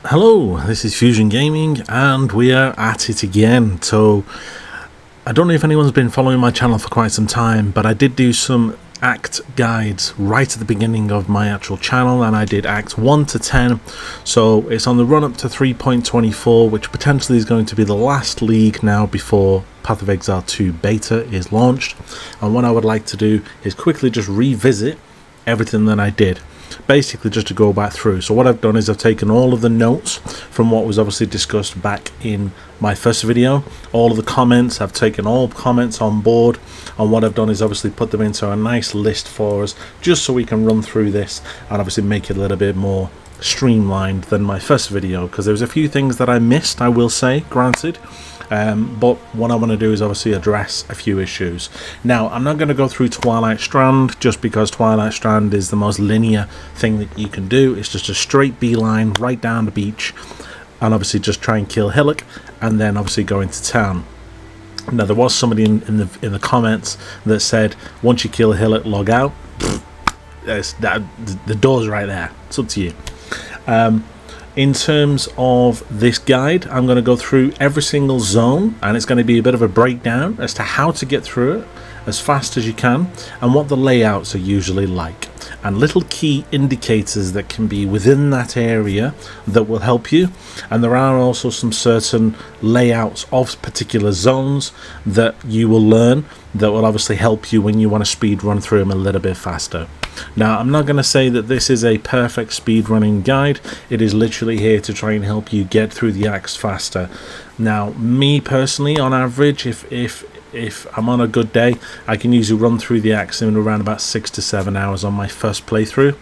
Hello, this is Fusion Gaming and we are at it again. So I don't know if anyone's been following my channel for quite some time, but I did do some act guides right at the beginning of my actual channel, and I did acts 1 to 10. So it's on the run up to 3.24, which potentially is going to be the last league now before Path of Exile 2 beta is launched. And what I would like to do is quickly just revisit everything that I did, basically just to go back through. So what I've done is I've taken all of the notes from what was obviously discussed back in my first video, all of the comments. I've taken all comments on board, and what I've done is obviously put them into a nice list for us, just so we can run through this and obviously make it a little bit more streamlined than my first video, because there was a few things that I missed, I will say, granted. But what I want to do is obviously address a few issues. Now, I'm not going to go through Twilight Strand, just because Twilight Strand is the most linear thing that you can do. It's just a straight beeline right down the beach, and obviously just try and kill Hillock, and then obviously go into town. Now, there was somebody in the comments that said, once you kill Hillock, log out. The door's right there. It's up to you. In terms of this guide, I'm going to go through every single zone, and it's going to be a bit of a breakdown as to how to get through it as fast as you can, and what the layouts are usually like, and little key indicators that can be within that area that will help you. And there are also some certain layouts of particular zones that you will learn that will obviously help you when you want to speed run through them a little bit faster. Now, I'm not going to say that this is a perfect speedrunning guide. It is literally here to try and help you get through the acts faster. Now, me personally, on average, if I'm on a good day, I can usually run through the acts in around about 6 to 7 hours on my first playthrough.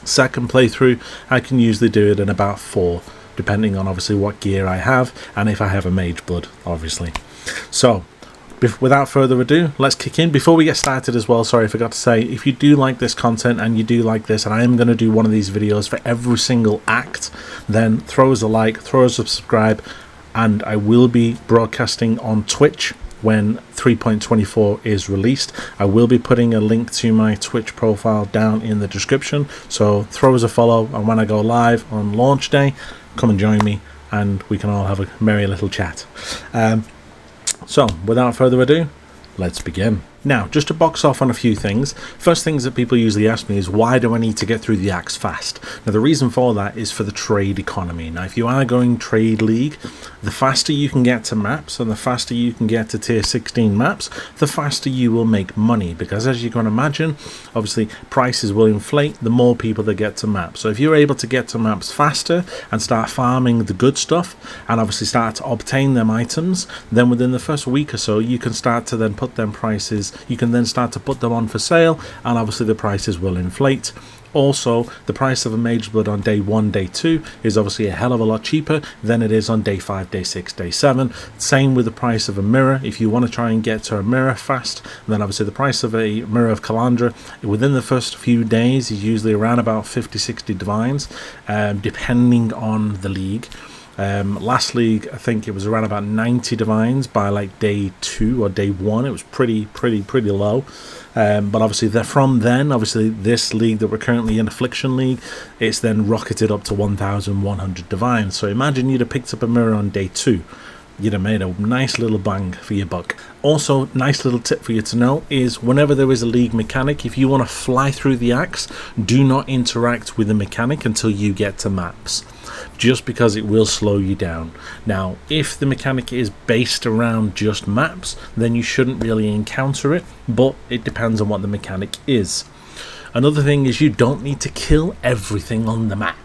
Second playthrough, I can usually do it in about 4, depending on obviously what gear I have, and if I have a mage blood, obviously. So, without further ado, let's kick in. Before we get started as well, sorry, I forgot to say, if you do like this content and you do like this, and I am going to do one of these videos for every single act, then throw us a like, throw us a subscribe, and I will be broadcasting on Twitch when 3.24 is released. I will be putting a link to my Twitch profile down in the description, so throw us a follow, and when I go live on launch day, come and join me and we can all have a merry little chat. So, without further ado, let's begin. Now, just to box off on a few things, first things that people usually ask me is, why do I need to get through the acts fast? Now, the reason for that is for the trade economy. Now, if you are going trade league, the faster you can get to maps and the faster you can get to tier 16 maps, the faster you will make money, because as you can imagine, obviously prices will inflate the more people that get to maps. So if you're able to get to maps faster and start farming the good stuff and obviously start to obtain them items, then within the first week or so you can start to then put them prices, you can then start to put them on for sale, and obviously the prices will inflate. Also, the price of a mage blood on day 1, day 2 is obviously a hell of a lot cheaper than it is on day 5, day 6, day 7. Same with the price of a mirror. If you want to try and get to a mirror fast, then obviously the price of a mirror of Calandra within the first few days is usually around about 50-60 divines, depending on the league. Last league, I think it was around about 90 divines by like day 2 or day 1. It was pretty low. But obviously from then, obviously this league that we're currently in, Affliction League, it's then rocketed up to 1,100 divines. So imagine you'd have picked up a mirror on day 2. You'd have made a nice little bang for your buck. Also, nice little tip for you to know is, whenever there is a league mechanic, if you want to fly through the acts, do not interact with the mechanic until you get to maps, just because it will slow you down. Now, if the mechanic is based around just maps, then you shouldn't really encounter it, but it depends on what the mechanic is. Another thing is, you don't need to kill everything on the map.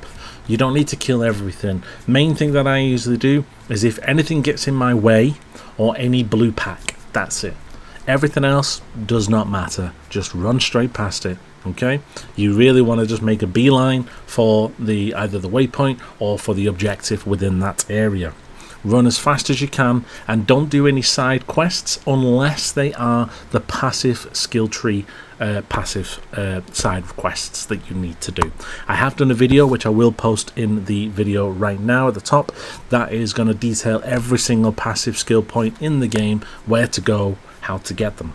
You don't need to kill everything. Main thing that I usually do is, if anything gets in my way or any blue pack, that's it. Everything else does not matter. Just run straight past it. Okay, you really want to just make a beeline for either the waypoint or for the objective within that area. Run as fast as you can, and don't do any side quests unless they are the passive skill tree side quests that you need to do. I have done a video which I will post in the video right now at the top that is going to detail every single passive skill point in the game, where to go, how to get them.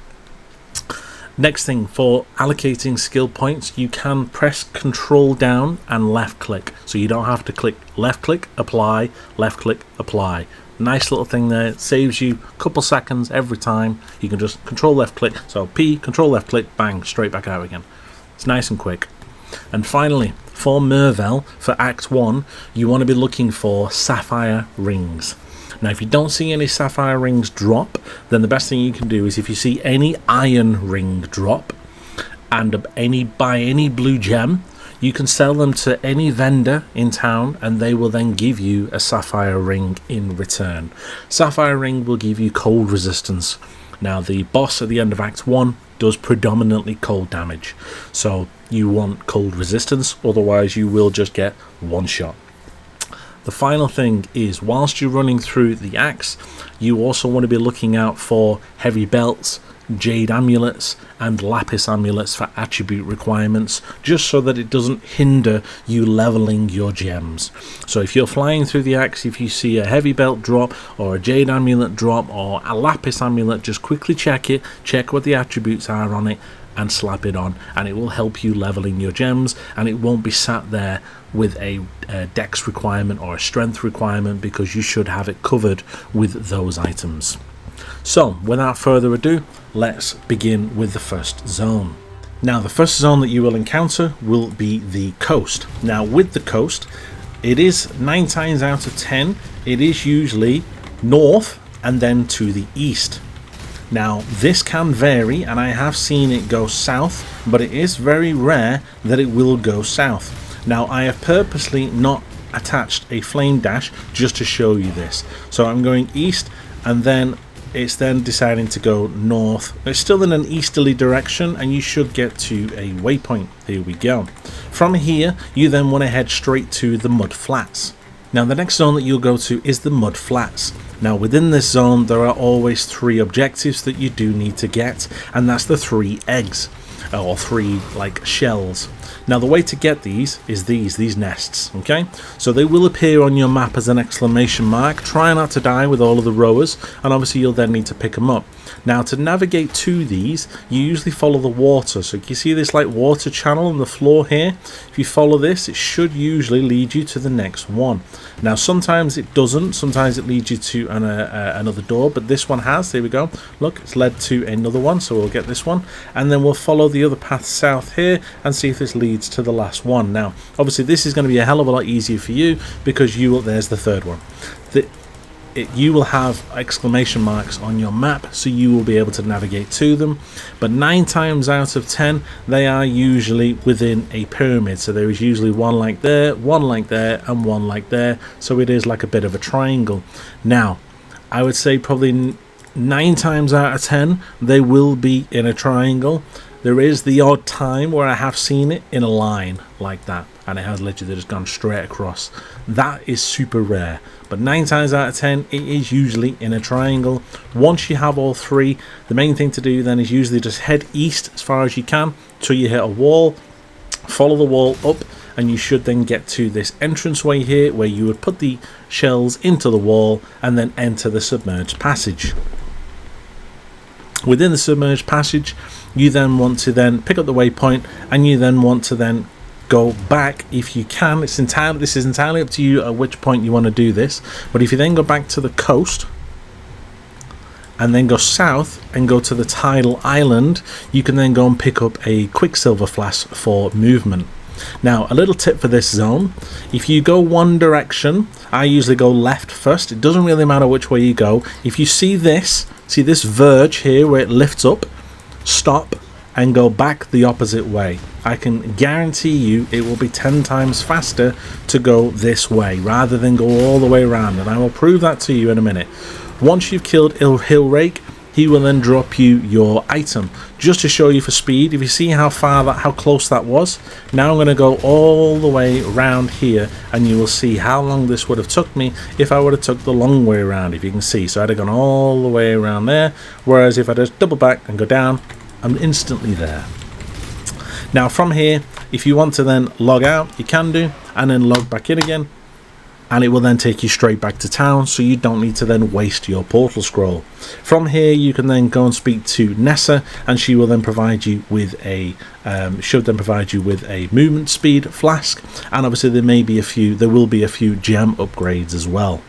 Next thing, for allocating skill points, you can press Control down and left click. So you don't have to click left click, apply, left click, apply. Nice little thing there. It saves you a couple seconds every time. You can just Control left click. So P, Control left click, bang, straight back out again. It's nice and quick. And finally, for Merveil, for Act 1, you want to be looking for sapphire rings. Now, if you don't see any sapphire rings drop, then the best thing you can do is if you see any iron ring drop and buy any blue gem, you can sell them to any vendor in town and they will then give you a sapphire ring in return. Sapphire ring will give you cold resistance. Now, the boss at the end of Act 1 does predominantly cold damage, so you want cold resistance, otherwise you will just get one shot. The final thing is, whilst you're running through the axe, you also want to be looking out for heavy belts, jade amulets and lapis amulets for attribute requirements, just so that it doesn't hinder you leveling your gems. So if you're flying through the axe, if you see a heavy belt drop or a jade amulet drop or a lapis amulet, just quickly check it, check what the attributes are on it and slap it on, and it will help you leveling your gems, and it won't be sat there with a dex requirement or a strength requirement, because you should have it covered with those items. So without further ado, let's begin with the first zone. Now, the first zone that you will encounter will be the coast. Now, with the coast, it is 9 times out of 10 it is usually north and then to the east. Now, this can vary, and I have seen it go south, but it is very rare that it will go south. Now, I have purposely not attached a flame dash just to show you this. So I'm going east, and then it's then deciding to go north. It's still in an easterly direction, and you should get to a waypoint. Here we go. From here, you then want to head straight to the mud flats. Now, the next zone that you'll go to is the mud flats. Now, within this zone, there are always 3 objectives that you do need to get, and that's the 3 eggs, or 3 like shells. Now, the way to get these is these nests, okay? So they will appear on your map as an exclamation mark. Try not to die with all of the rowers, and obviously you'll then need to pick them up. Now, to navigate to these, you usually follow the water. So you see this like water channel on the floor here? If you follow this, it should usually lead you to the next one. Now, sometimes it doesn't. Sometimes it leads you to another door, but this one has. There we go. Look, it's led to another one, so we'll get this one. And then we'll follow the other path south here and see if this leads to the last one. Now, obviously, this is going to be a hell of a lot easier for you because there's the third one. You will have exclamation marks on your map, so you will be able to navigate to them, but 9 times out of 10 they are usually within a pyramid. So there is usually one like there, one like there, and one like there, so it is like a bit of a triangle. Now, I would say probably 9 times out of 10 they will be in a triangle. There is the odd time where I have seen it in a line like that, and it has literally just gone straight across. That is super rare, but 9 times out of 10 it is usually in a triangle. Once you have all 3, the main thing to do then is usually just head east as far as you can till you hit a wall, follow the wall up, and you should then get to this entranceway here where you would put the shells into the wall and then enter the submerged passage. Within the submerged passage, you then want to then pick up the waypoint, and you then want to then go back if you can. This is entirely up to you at which point you want to do this, but if you then go back to the coast and then go south and go to the Tidal Island, you can then go and pick up a quicksilver flask for movement. Now, a little tip for this zone: if you go one direction, I usually go left first. It doesn't really matter which way you go. If you see this verge here where it lifts up, stop and go back the opposite way. I can guarantee you it will be 10 times faster to go this way rather than go all the way around, and I will prove that to you in a minute. Once you've killed Hillrake, he will then drop you your item. Just to show you for speed, if you see how close that was, now I'm going to go all the way around here, and you will see how long this would have took me if I would have took the long way around, if you can see. So I'd have gone all the way around there, whereas if I just double back and go down, I'm instantly there. Now from here, if you want to then log out, you can do, and then log back in again. and it will then take you straight back to town, so you don't need to then waste your portal scroll. From here you can then go and speak to Nessa, and she will then provide you with a movement speed flask, and obviously there will be a few gem upgrades as well.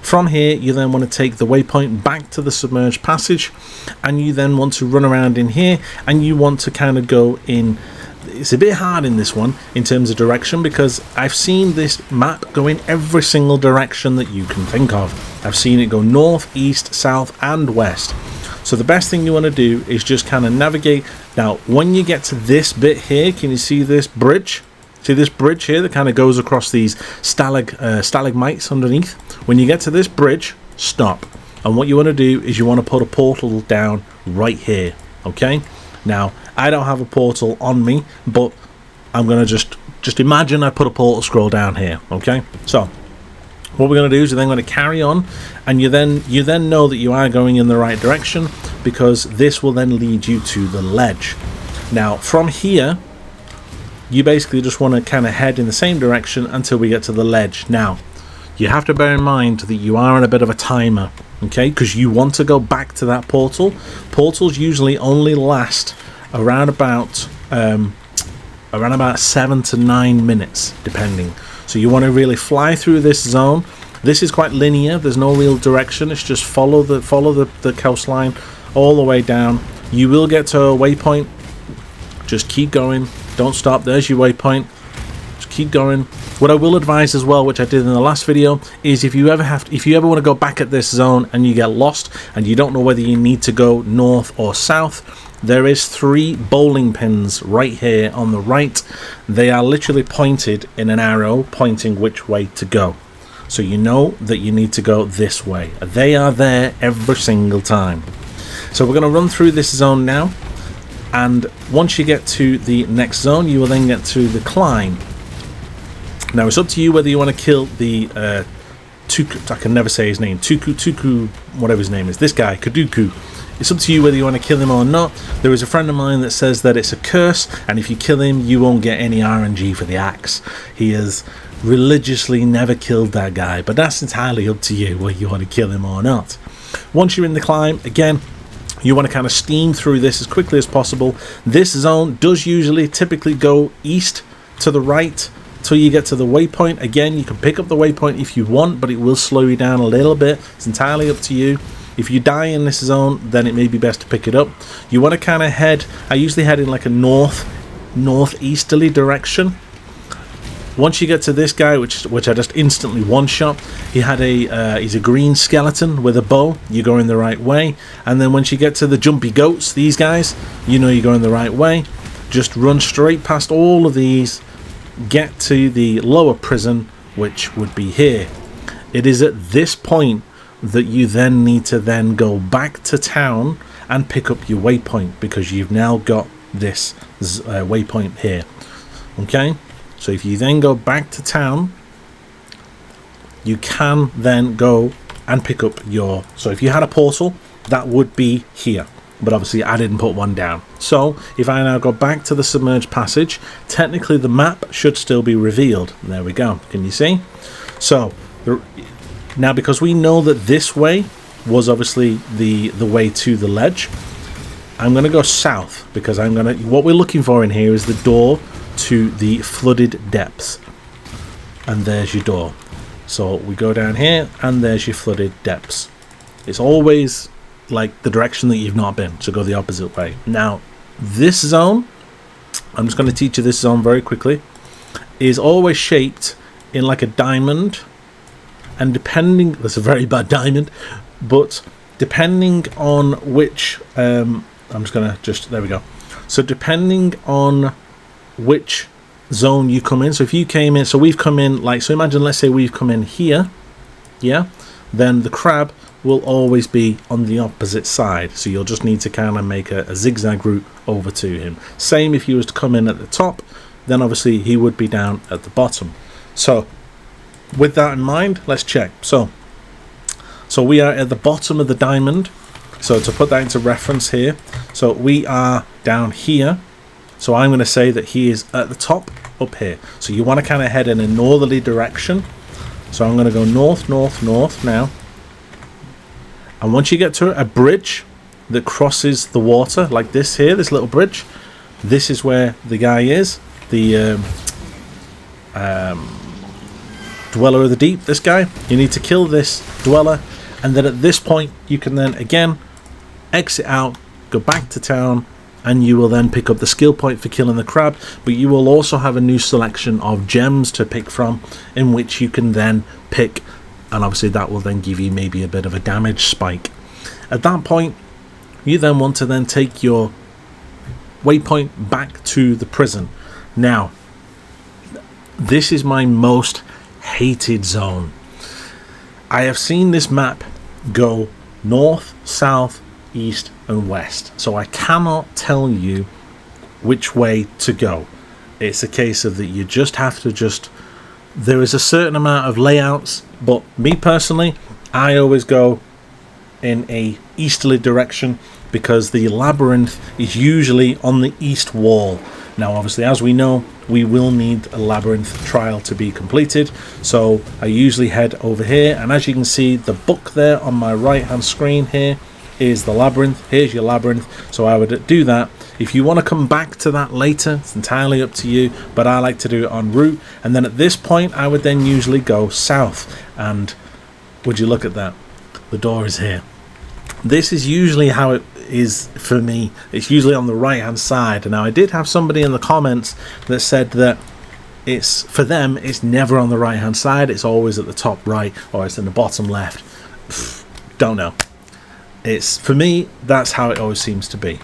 From here you then want to take the waypoint back to the Submerged Passage, and you then want to run around in here, and you want to kind of go in. It's a bit hard in this one in terms of direction, because I've seen this map go in every single direction that you can think of. I've seen it go north, east, south and west. So the best thing you want to do is just kind of navigate. Now when you get to this bit here, can you see this bridge? See this bridge here that kind of goes across these stalagmites underneath? When you get to this bridge, stop. And what you want to do is you want to put a portal down right here. Okay? Now, I don't have a portal on me, but I'm going to just imagine I put a portal scroll down here. Okay? So, what we're going to do is we're then going to carry on, and you then know that you are going in the right direction, because this will then lead you to the ledge. Now, from here, you basically just want to kind of head in the same direction until we get to the ledge. Now, you have to bear in mind that you are on a bit of a timer, okay, because you want to go back to that portal. Portals usually only last around about 7 to 9 minutes, depending. So you want to really fly through this zone. This is quite linear. There's no real direction. It's just follow the coastline all the way down. You will get to a waypoint. Just keep going. Don't stop. There's your waypoint. Just keep going. What I will advise as well, which I did in the last video, is if you ever want to go back at this zone and you get lost and you don't know whether you need to go north or south, there is 3 bowling pins right here on the right. They are literally pointed in an arrow pointing which way to go. So you know that you need to go this way. They are there every single time. So we're going to run through this zone now. And once you get to the next zone, you will then get to the climb. Now it's up to you whether you want to kill the Tuku, I can never say his name, Tuku, whatever his name is, this guy, Kaduku. It's up to you whether you want to kill him or not. There is a friend of mine that says that it's a curse, and if you kill him, you won't get any RNG for the axe. He has religiously never killed that guy, but that's entirely up to you whether you want to kill him or not. Once you're in the climb, again, you want to kind of steam through this as quickly as possible. This zone does typically go east to the right till you get to the waypoint. Again, you can pick up the waypoint if you want, but it will slow you down a little bit. It's entirely up to you. If you die in this zone, then it may be best to pick it up. You want to kind of head, I usually head in like a northeasterly direction. Once you get to this guy, which I just instantly one-shot, he's a green skeleton with a bow. You go in the right way. And then once you get to the jumpy goats, these guys, you know you're going the right way. Just run straight past all of these, get to the lower prison, which would be here. It is at this point that you then need to then go back to town and pick up your waypoint, because you've now got this waypoint here. Okay? So if you then go back to town, you can then go and pick up your... So if you had a portal, that would be here. But obviously I didn't put one down. So if I now go back to the Submerged Passage, technically the map should still be revealed. There we go. Can you see? So now, because we know that this way was obviously the way to the ledge, I'm going to go south, because what we're looking for in here is the door to the flooded depths. And there's your door. So we go down here and there's your flooded depths. It's always like the direction that you've not been, so go the opposite way. Now this zone, I'm just going to teach you this zone very quickly, is always shaped in like a diamond, and depending, that's a very bad diamond, but depending on which there we go. So depending on which zone you come in, so if you came in, so we've come in like, so imagine, let's say we've come in here, yeah, then the crab will always be on the opposite side, so you'll just need to kind of make a zigzag route over to him. Same if you was to come in at the top, then obviously he would be down at the bottom. So with that in mind, let's check. So we are at the bottom of the diamond. So to put that into reference here, so we are down here. So I'm going to say that he is at the top up here. So you want to kind of head in a northerly direction. So I'm going to go north, north, north now. And once you get to a bridge that crosses the water, like this here, this little bridge, this is where the guy is, the Dweller of the Deep, this guy. You need to kill this Dweller, and then at this point you can then again exit out, go back to town, and you will then pick up the skill point for killing the crab, but you will also have a new selection of gems to pick from, in which you can then pick, and obviously that will then give you maybe a bit of a damage spike. At that point, you then want to then take your waypoint back to the prison. Now, this is my most hated zone. I have seen this map go north, south, east and west, so I cannot tell you which way to go. It's a case of that you just have to there is a certain amount of layouts, but me personally, I always go in a easterly direction because the labyrinth is usually on the east wall. Now obviously, as we know, we will need a labyrinth trial to be completed, so I usually head over here, and as you can see, the book there on my right hand screen here is the labyrinth. Here's your labyrinth, so I would do that. If you want to come back to that later, it's entirely up to you, but I like to do it en route. And then at this point I would then usually go south, and would you look at that, the door is here. This is usually how it is for me. It's usually on the right hand side. And now I did have somebody in the comments that said that it's, for them, it's never on the right hand side, it's always at the top right, or it's in the bottom left. Don't know. It's, for me, that's how it always seems to be.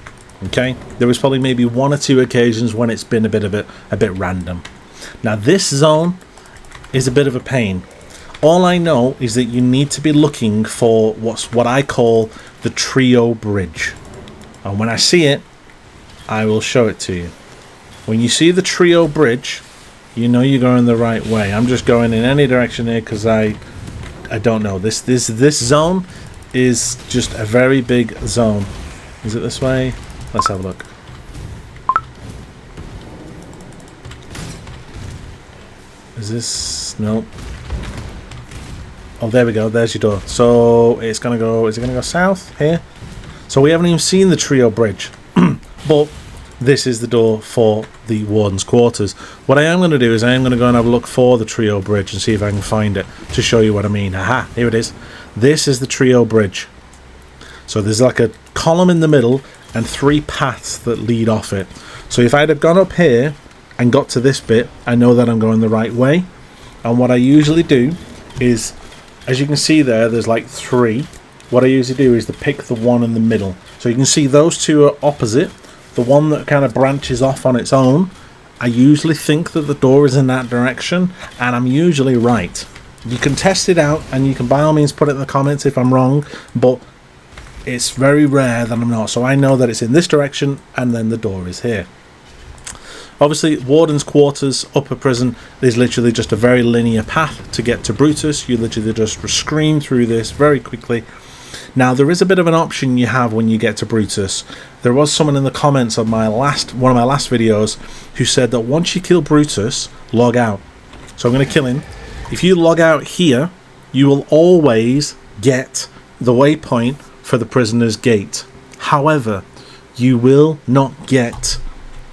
Okay, there was probably maybe one or two occasions when it's been a bit random. Now this zone is a bit of a pain. All I know is that you need to be looking for what I call the trio bridge, and when I see it, I will show it to you. When you see the trio bridge, you know you're going the right way. I'm just going in any direction here because I don't know. This zone is just a very big zone. Is it this way? Let's have a look. Is this... Nope. Oh, there we go. There's your door. So it's gonna go... Is it gonna go south here? So we haven't even seen the trio bridge. But this is the door for the Wardens Quarters. What I am going to do is I am going to go and have a look for the trio bridge and see if I can find it to show you what I mean. Aha, here it is. This is the trio bridge. So there's like a column in the middle and 3 paths that lead off it. So if I'd have gone up here and got to this bit, I know that I'm going the right way. And what I usually do is, as you can see there's like 3. What I usually do is to pick the one in the middle. So you can see those two are opposite. The one that kind of branches off on its own, I usually think that the door is in that direction, and I'm usually right. You can test it out, and you can by all means put it in the comments if I'm wrong, but it's very rare that I'm not. So I know that it's in this direction, and then the door is here. Obviously, Wardens Quarters, upper prison, is literally just a very linear path to get to Brutus. You literally just scream through this very quickly. Now, there is a bit of an option you have when you get to Brutus. There was someone in the comments of one of my last videos who said that once you kill Brutus, log out. So I'm going to kill him. If you log out here, you will always get the waypoint for the prisoner's gate. However, you will not get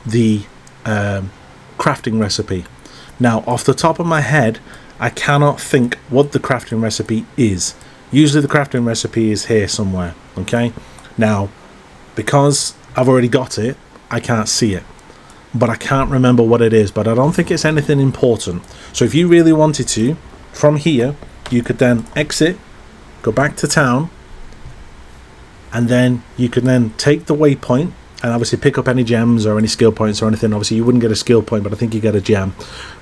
the crafting recipe. Now, off the top of my head, I cannot think what the crafting recipe is. Usually the crafting recipe is here somewhere, okay? Now, because I've already got it, I can't see it. But I can't remember what it is, but I don't think it's anything important. So if you really wanted to, from here, you could then exit, go back to town, and then you can then take the waypoint, and obviously pick up any gems or any skill points or anything. Obviously you wouldn't get a skill point, but I think you get a gem.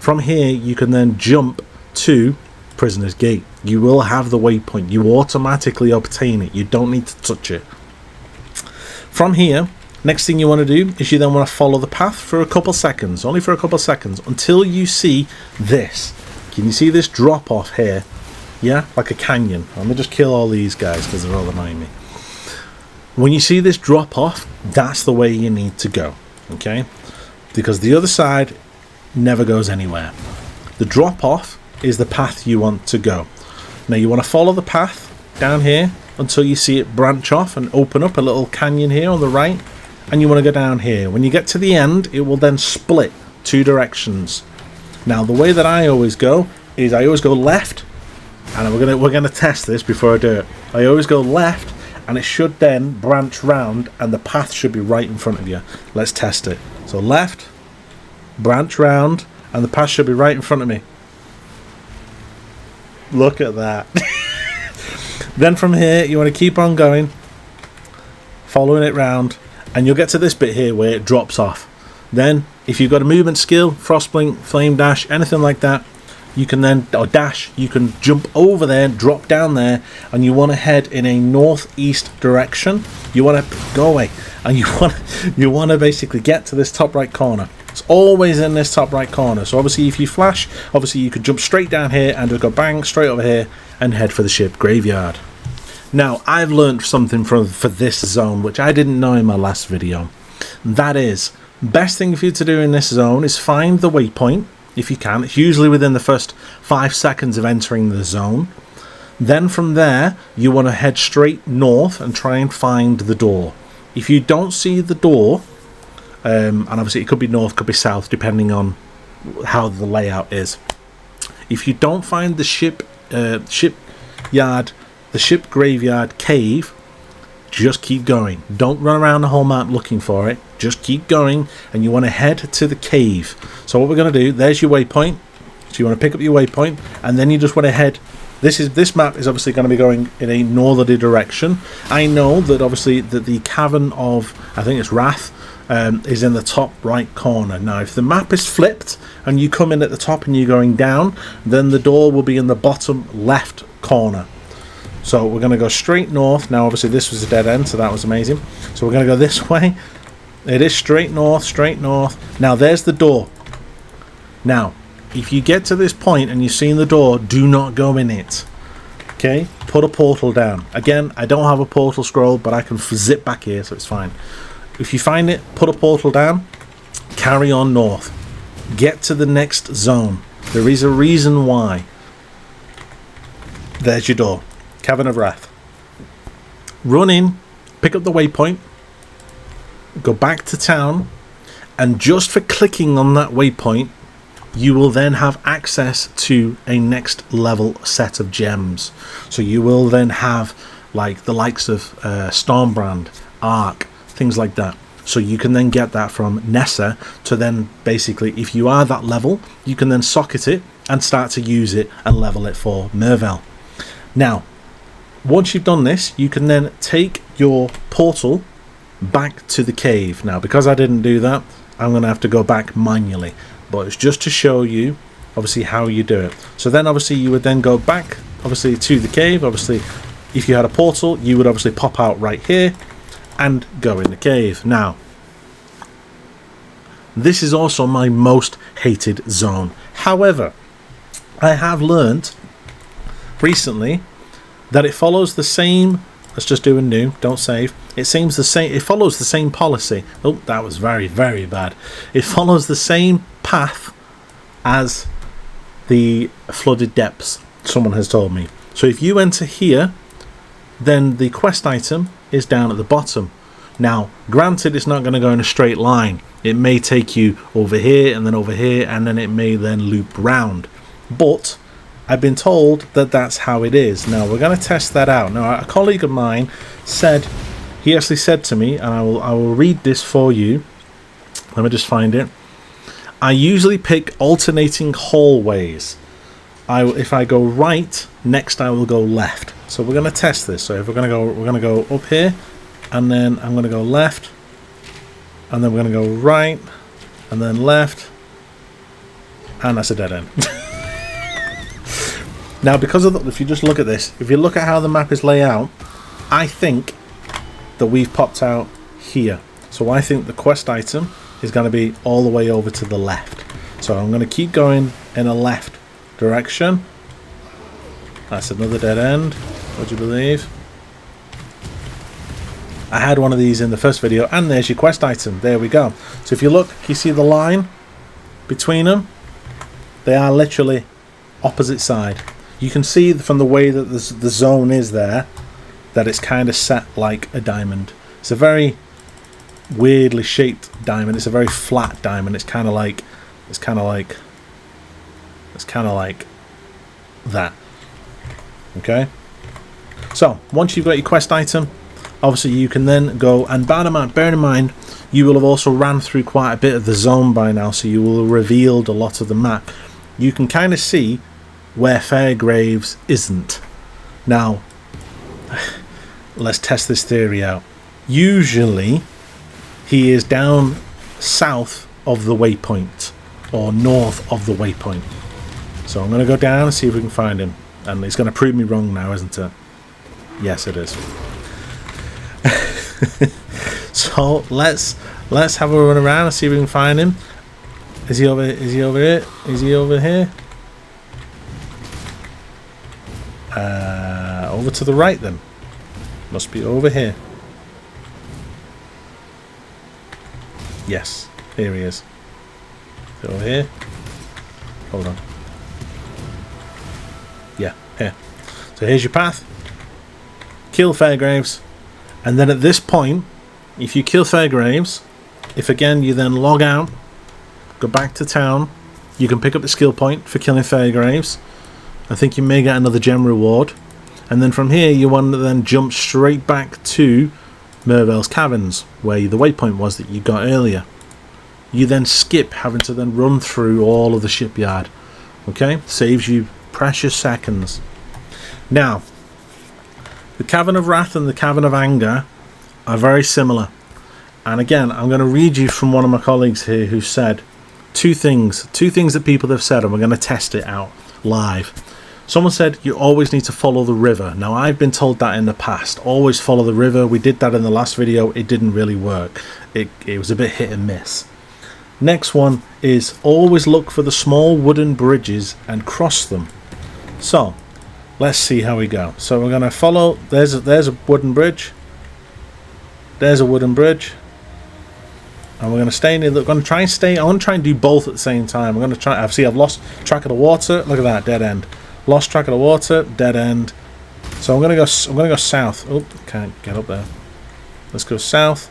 From here, you can then jump to Prisoner's Gate. You will have the waypoint. You automatically obtain it. You don't need to touch it. From here, next thing you want to do is you then want to follow the path for a couple seconds, only for a couple seconds, until you see this. Can you see this drop off here? Yeah, like a canyon. Let me just kill all these guys because they're all annoying me. When you see this drop off, that's the way you need to go, okay? Because the other side never goes anywhere. The drop off is the path you want to go. Now you want to follow the path down here until you see it branch off and open up a little canyon here on the right, and you want to go down here. When you get to the end, it will then split 2 directions. Now the way that I always go is I always go left, and we're gonna test this before I do it. I always go left, and it should then branch round, and the path should be right in front of you. Let's test it. So left, branch round, and the path should be right in front of me. Look at that. Then from here, you want to keep on going, following it round, and you'll get to this bit here where it drops off. Then, if you've got a movement skill, Frostblink, Flame Dash, anything like that, you can then, or dash, you can jump over there, drop down there, and you want to head in a northeast direction. You want to go away, and you want to basically get to this top right corner. It's always in this top right corner. So obviously, if you flash, obviously you could jump straight down here and just go bang straight over here and head for the ship graveyard. Now, I've learned something for this zone, which I didn't know in my last video. That is, best thing for you to do in this zone is find the waypoint, if you can. It's usually within the first 5 seconds of entering the zone. Then from there, you want to head straight north and try and find the door. If you don't see the door, and obviously it could be north, could be south, depending on how the layout is. If you don't find the ship graveyard cave, just keep going. Don't run around the whole map looking for it. Just keep going, and you want to head to the cave. So what we're going to do, there's your waypoint. So you want to pick up your waypoint, and then you just want to head. This map is obviously going to be going in a northerly direction. I know that obviously that the Cavern of, I think it's Wrath, is in the top right corner. Now if the map is flipped and you come in at the top and you're going down, then the door will be in the bottom left corner. So we're going to go straight north. Now obviously this was a dead end, so that was amazing. So we're going to go this way. It is straight north, straight north. Now there's the door. Now if you get to this point and you've seen the door, do not go in it. Okay, put a portal down. Again, I don't have a portal scroll, but I can zip back here, so it's fine. If you find it, put a portal down, carry on north. Get to the next zone. There is a reason why. There's your door. Cavern of Wrath. Run in, pick up the waypoint, go back to town, and just for clicking on that waypoint, you will then have access to a next level set of gems. So you will then have like the likes of Stormbrand, Arc, things like that. So you can then get that from Nessa to then basically, if you are that level, you can then socket it and start to use it and level it for Merveil. Now, once you've done this, you can then take your portal back to the cave. Now, because I didn't do that, I'm going to have to go back manually. But it's just to show you, obviously, how you do it. So then, obviously, you would then go back, obviously, to the cave. Obviously, if you had a portal, you would obviously pop out right here and go in the cave. Now, this is also my most hated zone. However, I have learnt recently that it follows the same. Let's just do a new. Don't save. It seems the same. It follows the same policy. Oh, that was very, very bad. It follows the same path as the flooded depths. Someone has told me. So if you enter here, then the quest item is down at the bottom. Now, granted, it's not going to go in a straight line. It may take you over here and then over here, and then it may then loop round. But I've been told that that's how it is. Now we're going to test that out. Now a colleague of mine said, he actually said to me, and I will read this for you. Let me just find it. I usually pick alternating hallways. If I go right, next I will go left. So we're going to test this. So if we're going to go up here, and then I'm going to go left, and then we're going to go right, and then left, and that's a dead end. Now, because of if you just look at this, if you look at how the map is laid out, I think that we've popped out here. So I think the quest item is going to be all the way over to the left. So I'm going to keep going in a left direction. That's another dead end. Would you believe? I had one of these in the first video, and there's your quest item. There we go. So if you look, you see the line between them? They are literally opposite side. You can see from the way that the zone is there that it's kind of set like a diamond. It's a very weirdly shaped diamond. It's a very flat diamond. It's kind of like that. Okay. So once you've got your quest item, obviously you can then go and bear in mind you will have also ran through quite a bit of the zone by now, so you will have revealed a lot of the map. You can kind of see where Fairgraves isn't. Now let's test this theory out. Usually he is down south of the waypoint or north of the waypoint. So I'm going to go down and see if we can find him. And it's going to prove me wrong now, isn't it? Yes, it is. So let's have a run around and see if we can find him. Is he over here? Is he over here? Over to the right then. Must be over here. Yes, here he is. Over here. Hold on. Yeah, here. So here's your path. Kill Fairgraves. And then at this point, if you kill Fairgraves, if again you then log out, go back to town, you can pick up the skill point for killing Fairgraves. I think you may get another gem reward. And then from here you want to then jump straight back to Merveil's Caverns, where the waypoint was that you got earlier. You then skip having to then run through all of the shipyard. Okay? Saves you precious seconds. Now, the Cavern of Wrath and the Cavern of Anger are very similar. And again, I'm going to read you from one of my colleagues here who said two things that people have said, and we're going to test it out live. Someone said you always need to follow the river. Now, I've been told that in the past. Always follow the river. We did that in the last video. It didn't really work. It was a bit hit and miss. Next one is always look for the small wooden bridges and cross them. So, let's see how we go. So we're going to follow. There's a wooden bridge. There's a wooden bridge. And we're going to stay near. We're going to try and stay. I want to try and do both at the same time. I'm going to try. See, I've lost track of the water. Look at that, dead end. Lost track of the water, dead end. So I'm going to go south. Oh, can't get up there. Let's go south.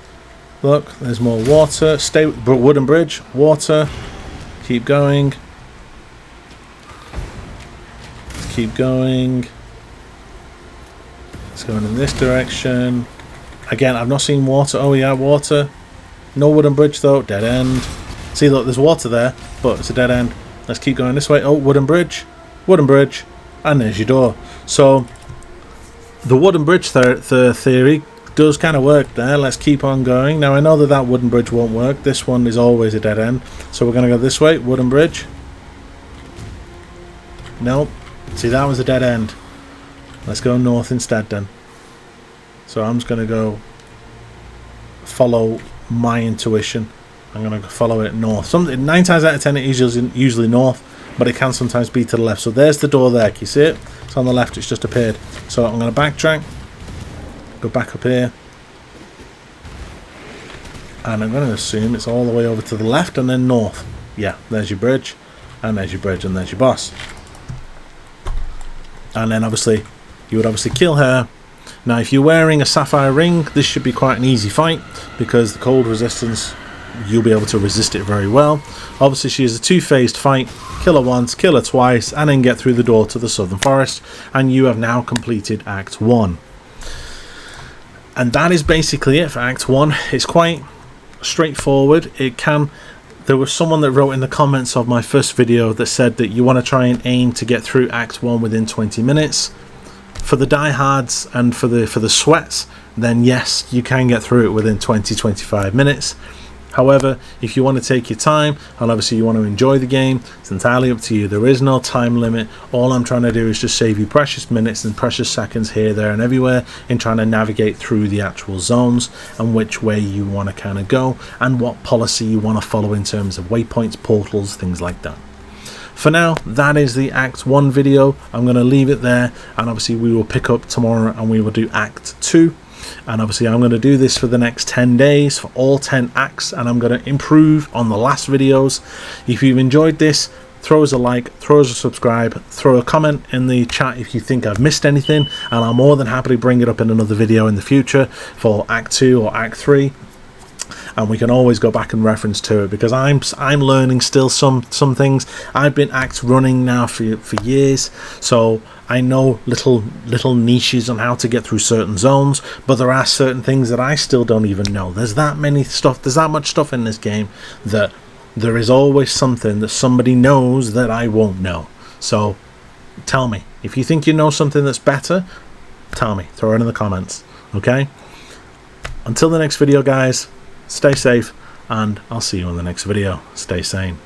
Look, there's more water. Stay wooden bridge, water. Keep going. Let's keep going. It's going in this direction. Again, I've not seen water. Oh yeah, water. No wooden bridge though. Dead end. See, look, there's water there, but it's a dead end. Let's keep going this way. Oh, wooden bridge. Wooden bridge. And there's your door. So, the wooden bridge theory does kind of work there. Let's keep on going. Now, I know that wooden bridge won't work. This one is always a dead end. So, we're going to go this way. Wooden bridge. Nope. See, that was a dead end. Let's go north instead then. So, I'm just going to go follow my intuition. I'm going to follow it north. 9 times out of 10 it is usually north, but it can sometimes be to the left. So there's the door there. Can you see it? It's on the left. It's just appeared. So I'm going to backtrack, go back up here, and I'm going to assume it's all the way over to the left and then north. Yeah, there's your bridge, and there's your bridge, and there's your boss. And then obviously you would obviously kill her. Now if you're wearing a sapphire ring, this should be quite an easy fight because the cold resistance, you'll be able to resist it very well. Obviously she is a two-phased fight. Kill her once, kill her twice, and then get through the door to the Southern Forest, and you have now completed Act 1. And that is basically it for Act 1. It's quite straightforward. There was someone that wrote in the comments of my first video that said that you want to try and aim to get through Act 1 within 20 minutes. For the diehards and for the sweats, then yes, you can get through it within 20-25 minutes. However, if you want to take your time and obviously you want to enjoy the game, it's entirely up to you. There is no time limit. All I'm trying to do is just save you precious minutes and precious seconds here, there and everywhere in trying to navigate through the actual zones and which way you want to kind of go and what policy you want to follow in terms of waypoints, portals, things like that. For now, that is the Act 1 video. I'm going to leave it there, and obviously we will pick up tomorrow and we will do Act 2. And obviously I'm going to do this for the next 10 days for all 10 acts, and I'm going to improve on the last videos. If you've enjoyed this, throw us a like, throw us a subscribe, throw a comment in the chat if you think I've missed anything, and I'm more than happy to bring it up in another video in the future for Act 2 or Act 3. And we can always go back and reference to it, because I'm learning still some things. I've been acts running now for years, so I know little niches on how to get through certain zones, but there are certain things that I still don't even know. There's that much stuff in this game that there is always something that somebody knows that I won't know. So tell me if you think you know something that's better. Tell me, throw it in the comments. Okay, until the next video, guys, stay safe, and I'll see you in the next video. Stay sane.